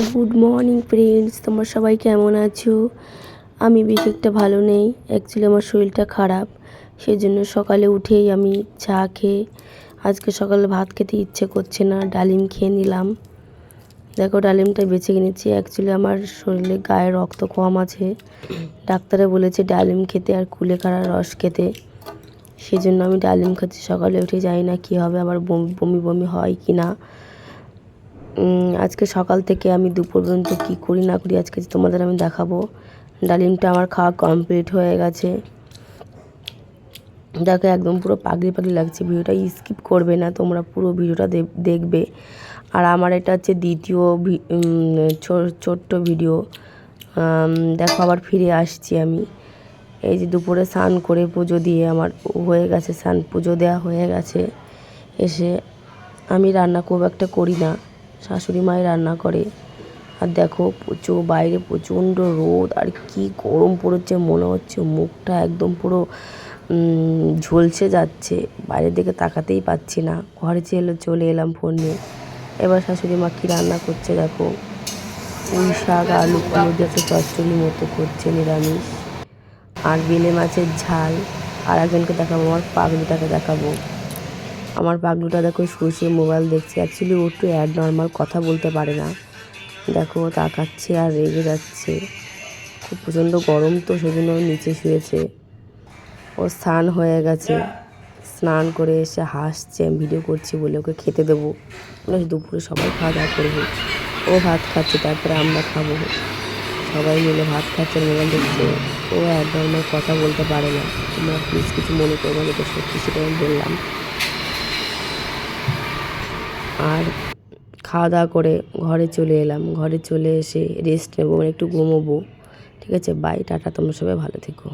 Good morning friends, তোমরা সবাই কেমন আছো? আমি বেশ একটা ভালো নেই। অ্যাকচুয়ালি আমার শরীরটা খারাপ, সেই জন্য সকালে উঠেই আমি চা খেয়ে আজকে সকালে ভাত খেতে ইচ্ছে করছে না, ডালিম খেয়ে নিলাম। দেখো ডালিমটা বেছে নিচ্ছি। অ্যাকচুয়ালি আমার শরীরে গায়ে রক্ত কম আছে, ডাক্তারে বলেছে ডালিম খেতে আর কুলেখাড়ার রস খেতে, সেই জন্য আমি ডালিম খাচ্ছি। সকালে উঠে জানি না কী হবে, আবার বমি বমি হয় কি না। আজকে সকাল থেকে আমি দুপুর পর্যন্ত কী করি না করি আজকে তোমাদের আমি দেখাবো। ডালিমটা আমার খাওয়া কমপ্লিট হয়ে গেছে। দেখো একদম পুরো পাগলি পাগলি লাগছে। ভিডিওটা স্কিপ করবে না, তোমরা পুরো ভিডিওটা দেখবে। আর আমার এটা হচ্ছে দ্বিতীয় ছোট্ট ভিডিও। দেখো আবার ফিরে আসছি আমি। এই যে দুপুরে স্নান করে পুজো দিয়ে আমার হয়ে গেছে, স্নান পুজো দেওয়া হয়ে গেছে। এসে আমি রান্না খুব একটা করি না, শাশুড়ি মাই রান্না করে। আর দেখো বাইরে প্রচণ্ড রোদ, আর কি গরম পড়েছে, মনে হচ্ছে মুখটা একদম পুরো ঝলসে যাচ্ছে। বাইরের দিকে তাকাতেই পাচ্ছি না। ঘরে চলে এলাম ফোন নিয়ে। এবার শাশুড়ি মা কী রান্না করছে দেখো, পুঁই শাক আলু দিয়ে চচ্চড়ি মতো করছে নিরামিষ, আর বেলে মাছের ঝাল। আর একজনকে দেখাবো, আমার পাগলুটাকে দেখাবো। আমার পাগলুটা দেখো শুয়ে মোবাইল দেখছে। অ্যাকচুয়ালি ও একটু নর্মাল কথা বলতে পারে না। দেখো তাকাচ্ছে আর রেগে যাচ্ছে। খুব প্রচণ্ড গরম তো, সেজন্য নিচে শুয়েছে। ও স্নান হয়ে গেছে, স্নান করে এসে হাসছে আমি ভিডিও করছি বলে। ওকে খেতে দেবো, দুপুরে সবাই খাওয়া দাওয়া করবো। ও ভাত খাচ্ছে, তারপরে আমরা খাবো। সবাই মিলে ভাত খাচ্ছে, মোবাইল দেখছে। ও নর্মাল কথা বলতে পারে না। তোমরা প্লিজ কিছু মনে করবো না, যেটা সত্যি সেটা আমি বললাম। আর খাওয়া দাওয়া করে ঘরে চলে এলাম। ঘরে চলে এসে রেস্ট নেবো, একটু ঘুমোবো। ঠিক আছে, বাই, টাটা, তোমরা সবাই ভালো থেকো।